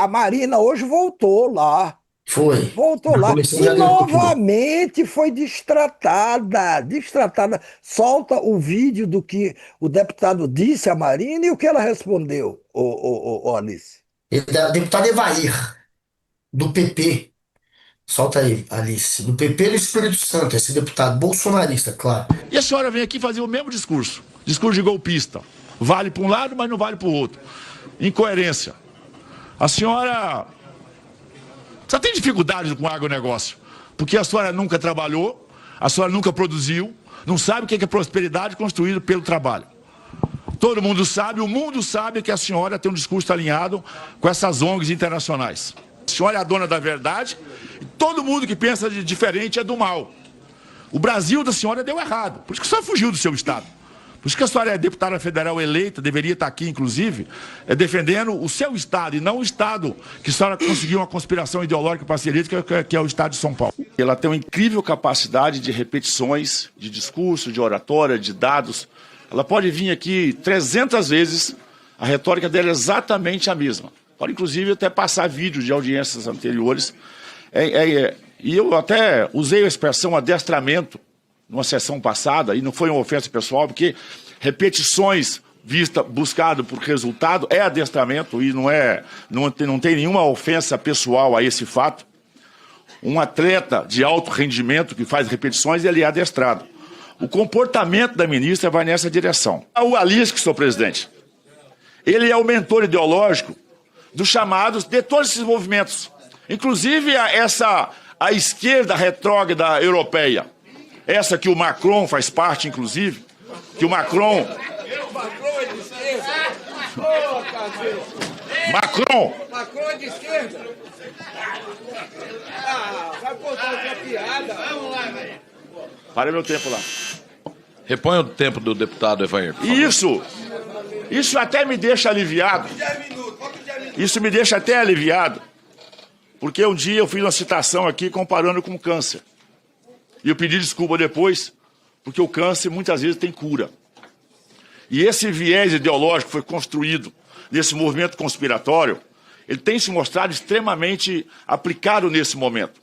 a Marina hoje voltou lá. Foi. Voltou Na lá comissão e de agricultura. novamente foi destratada, destratada. Solta o vídeo do que o deputado disse à Marina e o que ela respondeu, ô Alice. Deputado Evair, do PP. Solta aí, Alice. Do PP do Espírito Santo, esse deputado bolsonarista, claro. E a senhora vem aqui fazer o mesmo discurso. Discurso de golpista. Vale para um lado, mas não vale para o outro. Incoerência. A senhora só tem dificuldade com o agronegócio. Porque a senhora nunca trabalhou, a senhora nunca produziu, não sabe o que é prosperidade construída pelo trabalho. Todo mundo sabe, o mundo sabe que a senhora tem um discurso alinhado com essas ONGs internacionais. A senhora é a dona da verdade e todo mundo que pensa de diferente é do mal. O Brasil da senhora deu errado, por isso que a senhora fugiu do seu estado. Por isso que a senhora é deputada federal eleita, deveria estar aqui, inclusive, defendendo o seu estado e não o estado que a senhora conseguiu uma conspiração ideológica parceria, que é o estado de São Paulo. Ela tem uma incrível capacidade de repetições, de discurso, de oratória, de dados. Ela pode vir aqui 300 vezes, a retórica dela é exatamente a mesma. Pode, inclusive, até passar vídeos de audiências anteriores. E eu até usei a expressão adestramento numa sessão passada, e não foi uma ofensa pessoal, porque repetições buscado por resultado é adestramento, e não tem nenhuma ofensa pessoal a esse fato. Um atleta de alto rendimento que faz repetições, ele é adestrado. O comportamento da ministra vai nessa direção. O Alice, que sou presidente, ele é o mentor ideológico dos chamados de todos esses movimentos. Inclusive a esquerda retrógrada europeia. Essa que o Macron faz parte, inclusive, que o Macron... Macron é de esquerda? Macron é de esquerda? Vai contar outra piada. Vamos lá, velho. Para meu tempo lá. Reponha o tempo do deputado Evair. Isso até me deixa aliviado. Isso me deixa até aliviado. Porque um dia eu fiz uma citação aqui comparando com o câncer. E eu pedi desculpa depois, porque o câncer muitas vezes tem cura. E esse viés ideológico que foi construído nesse movimento conspiratório, ele tem se mostrado extremamente aplicado nesse momento.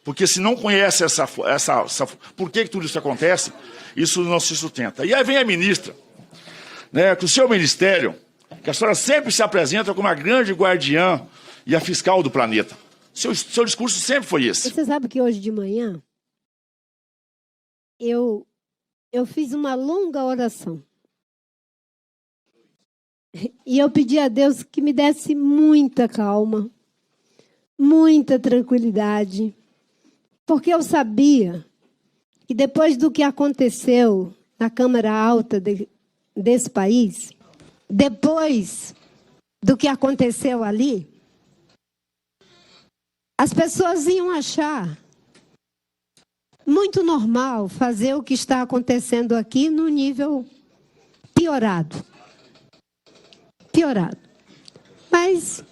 Porque se não conhece por que tudo isso acontece, isso não se sustenta. E aí vem a ministra, né, com o seu ministério, que a senhora sempre se apresenta como a grande guardiã e a fiscal do planeta. Seu discurso sempre foi esse. Você sabe que hoje de manhã eu fiz uma longa oração. E eu pedi a Deus que me desse muita calma, muita tranquilidade, porque eu sabia que depois do que aconteceu na Câmara Alta desse país, depois do que aconteceu ali, as pessoas iam achar muito normal fazer o que está acontecendo aqui no nível piorado. Piorado. Mas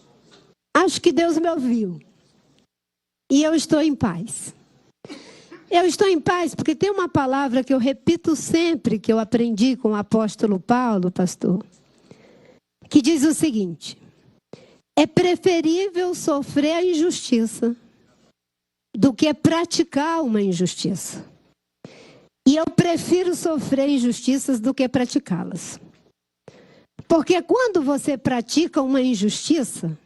acho que Deus me ouviu. E eu estou em paz. Eu estou em paz porque tem uma palavra que eu repito sempre, que eu aprendi com o apóstolo Paulo, pastor, que diz o seguinte: é preferível sofrer a injustiça do que praticar uma injustiça. E eu prefiro sofrer injustiças do que praticá-las. Porque quando você pratica uma injustiça,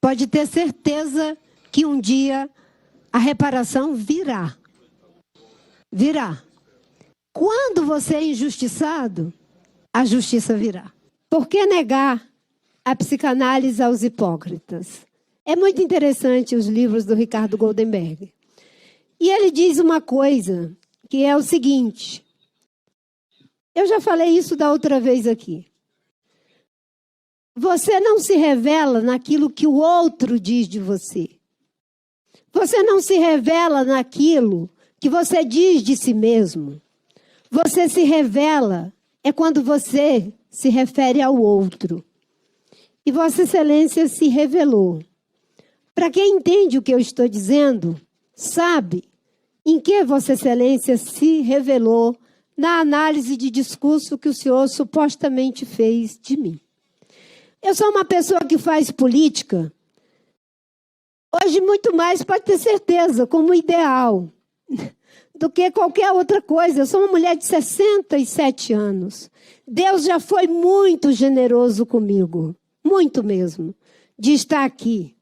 pode ter certeza que um dia a reparação virá. Virá. Quando você é injustiçado, a justiça virá. Por que negar a psicanálise aos hipócritas? É muito interessante os livros do Ricardo Goldenberg. E ele diz uma coisa, que é o seguinte. Eu já falei isso da outra vez aqui. Você não se revela naquilo que o outro diz de você. Você não se revela naquilo que você diz de si mesmo. Você se revela é quando você se refere ao outro. E Vossa Excelência se revelou. Para quem entende o que eu estou dizendo, sabe em que Vossa Excelência se revelou na análise de discurso que o senhor supostamente fez de mim. Eu sou uma pessoa que faz política Hoje, muito mais, pode ter certeza, como ideal, do que qualquer outra coisa. Eu sou uma mulher de 67 anos. Deus já foi muito generoso comigo, muito mesmo, de estar aqui.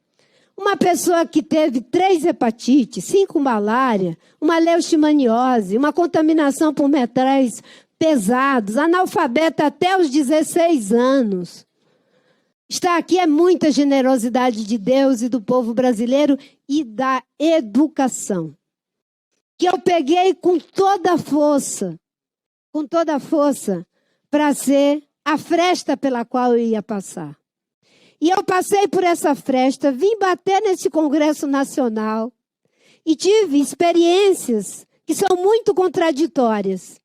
Uma pessoa que teve 3 hepatites, 5 malária, uma leishmaniose, uma contaminação por metais pesados, analfabeta até os 16 anos. Estar aqui é muita generosidade de Deus e do povo brasileiro e da educação. Que eu peguei com toda a força, para ser a fresta pela qual eu ia passar. E eu passei por essa fresta, vim bater nesse Congresso Nacional e tive experiências que são muito contraditórias.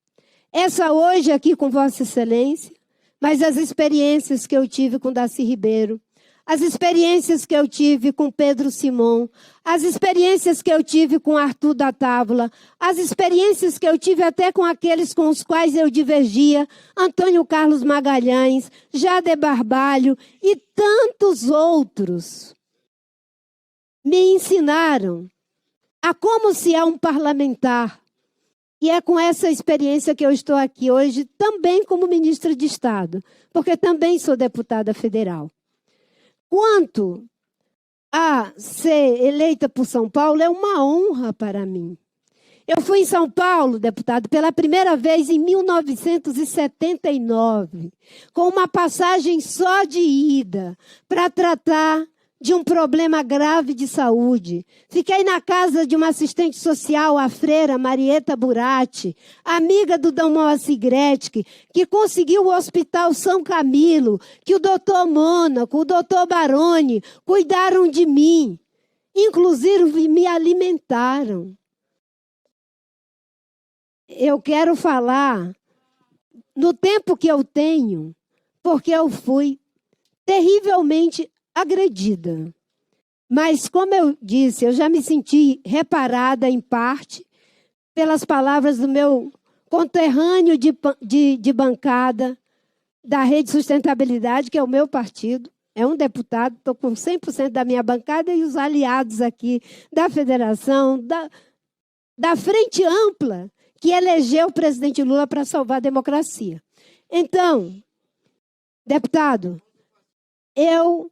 Essa hoje aqui com Vossa Excelência, mas as experiências que eu tive com Darcy Ribeiro, as experiências que eu tive com Pedro Simon, as experiências que eu tive com Arthur da Távola, as experiências que eu tive até com aqueles com os quais eu divergia, Antônio Carlos Magalhães, Jader Barbalho e tantos outros, me ensinaram a como se é um parlamentar. E é com essa experiência que eu estou aqui hoje, também como ministra de Estado, porque também sou deputada federal. Quanto a ser eleita por São Paulo, é uma honra para mim. Eu fui em São Paulo, deputado, pela primeira vez em 1979, com uma passagem só de ida, para tratar de um problema grave de saúde. Fiquei na casa de uma assistente social, a freira Marieta Burati, amiga do Dom Moacir Gretzky, que conseguiu o Hospital São Camilo, que o doutor Mônaco, o doutor Baroni cuidaram de mim. Inclusive, me alimentaram. Eu quero falar no tempo que eu tenho, porque eu fui terrivelmente agredida. Mas, como eu disse, eu já me senti reparada, em parte, pelas palavras do meu conterrâneo de bancada da Rede Sustentabilidade, que é o meu partido. É um deputado, estou com 100% da minha bancada e os aliados aqui da federação, da Frente Ampla, que elegeu o presidente Lula para salvar a democracia. Então, deputado, eu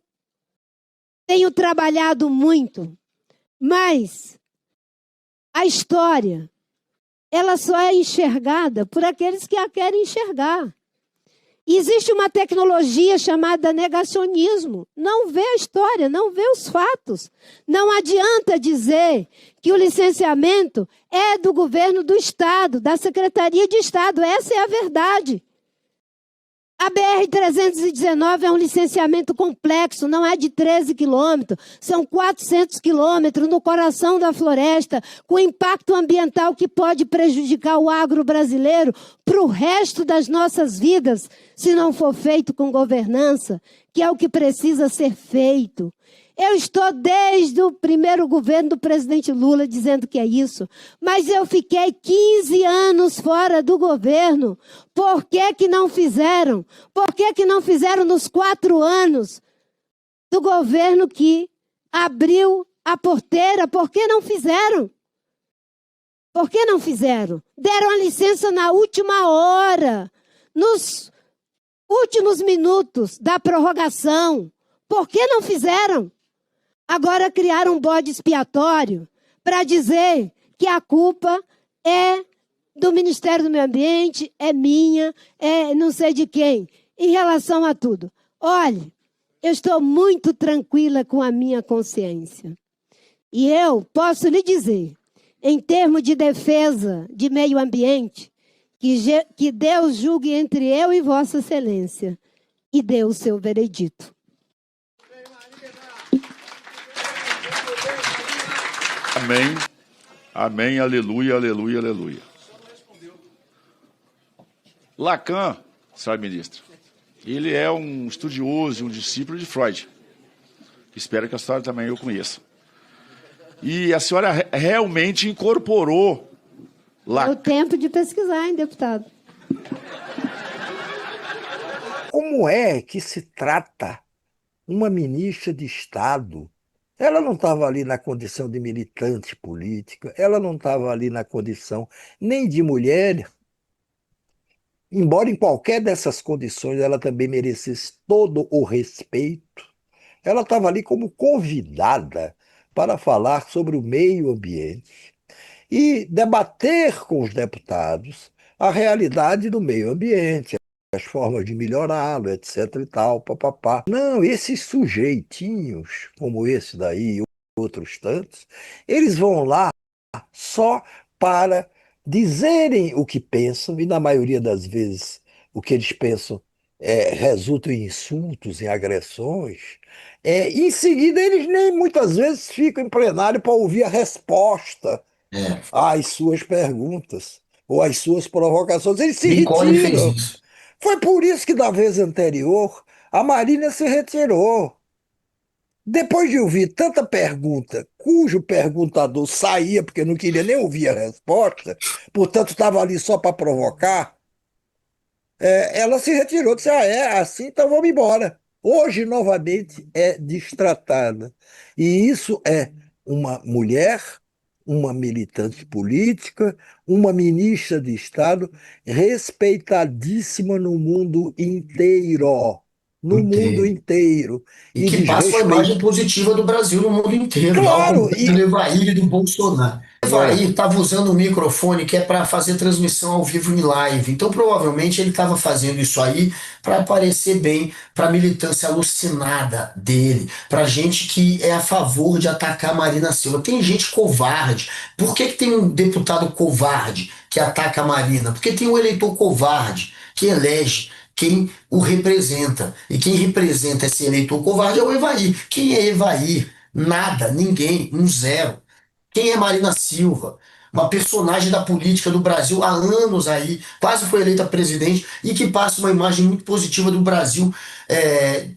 tenho trabalhado muito, mas a história, ela só é enxergada por aqueles que a querem enxergar. E existe uma tecnologia chamada negacionismo. Não vê a história, não vê os fatos. Não adianta dizer que o licenciamento é do governo do Estado, da Secretaria de Estado. Essa é a verdade. A BR-319 é um licenciamento complexo, não é de 13 quilômetros, são 400 quilômetros no coração da floresta, com impacto ambiental que pode prejudicar o agro brasileiro para o resto das nossas vidas, se não for feito com governança, que é o que precisa ser feito. Eu estou desde o primeiro governo do presidente Lula dizendo que é isso, mas eu fiquei 15 anos fora do governo. Por que que não fizeram? Por que que não fizeram nos 4 anos do governo que abriu a porteira? Por que não fizeram? Por que não fizeram? Deram a licença na última hora, nos últimos minutos da prorrogação. Por que não fizeram? Agora criaram um bode expiatório para dizer que a culpa é do Ministério do Meio Ambiente, é minha, é não sei de quem, em relação a tudo. Olha, eu estou muito tranquila com a minha consciência. E eu posso lhe dizer, em termos de defesa de meio ambiente, que Deus julgue entre eu e Vossa Excelência e dê o seu veredito. Amém, amém, aleluia, aleluia, aleluia. Lacan, senhora ministra, ele é um estudioso, um discípulo de Freud. Espero que a senhora também o conheça. E a senhora realmente incorporou É o tempo de pesquisar, hein, deputado? Como é que se trata uma ministra de Estado Ela não estava ali na condição de militante política, ela não estava ali na condição nem de mulher, embora em qualquer dessas condições ela também merecesse todo o respeito. Ela estava ali como convidada para falar sobre o meio ambiente e debater com os deputados a realidade do meio ambiente, as formas de melhorá-lo, etc e tal, papapá. Não, esses sujeitinhos, como esse daí e outros tantos, eles vão lá só para dizerem o que pensam, e na maioria das vezes o que eles pensam resulta em insultos, em agressões. Em seguida, eles nem muitas vezes ficam em plenário para ouvir a resposta É. às suas perguntas ou às suas provocações. Eles se Nicole fez retiram. isso. Foi por isso que, da vez anterior, a Marina se retirou. Depois de ouvir tanta pergunta, cujo perguntador saía porque não queria nem ouvir a resposta, portanto estava ali só para provocar, ela se retirou, disse: Ah, é assim, então vamos embora. Hoje, novamente, é destratada. E isso é uma mulher, uma militante política, uma ministra de Estado respeitadíssima no mundo inteiro. No mundo Inteiro. inteiro. E E que passa uma imagem desrespeito. positiva do Brasil no mundo inteiro, ao Claro, contrário do Evair e do Bolsonaro. O é, Evair estava usando um microfone que é para fazer transmissão ao vivo em live. Então, provavelmente, ele estava fazendo isso aí para aparecer bem para a militância alucinada dele, para gente que é a favor de atacar a Marina Silva. Tem gente covarde. Por que que tem um deputado covarde que ataca a Marina? Porque tem um eleitor covarde que elege quem o representa. E quem representa esse eleitor covarde é o Evair. Quem é Evair? Nada, ninguém, um zero. Quem é Marina Silva? Uma personagem da política do Brasil há anos aí, quase foi eleita presidente e que passa uma imagem muito positiva do Brasil é,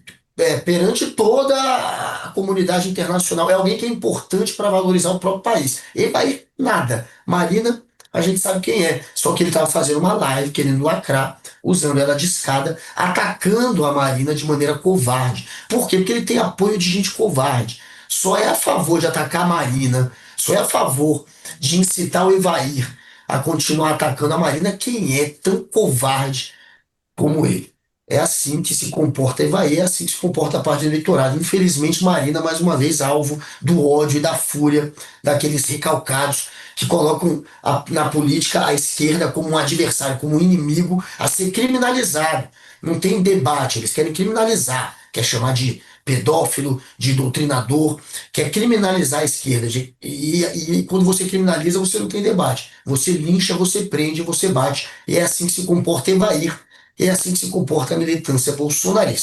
perante toda a comunidade internacional. É alguém que é importante para valorizar o próprio país. Evair, nada. Marina, a gente sabe quem é. Só que ele estava fazendo uma live, querendo lacrar, usando ela de escada, atacando a Marina de maneira covarde. Por quê? Porque ele tem apoio de gente covarde. Só é a favor de atacar a Marina, só é a favor de incitar o Evair a continuar atacando a Marina quem é tão covarde como ele. É assim que se comporta Evair, é assim que se comporta a parte do eleitorado. Infelizmente, Marina, mais uma vez, alvo do ódio e da fúria daqueles recalcados que colocam na política a esquerda como um adversário, como um inimigo a ser criminalizado. Não tem debate, eles querem criminalizar, quer chamar de pedófilo, de doutrinador, quer criminalizar a esquerda. E quando você criminaliza, você não tem debate. Você lincha, você prende, você bate. E é assim que se comporta Evair. É assim que se comporta a militância bolsonarista.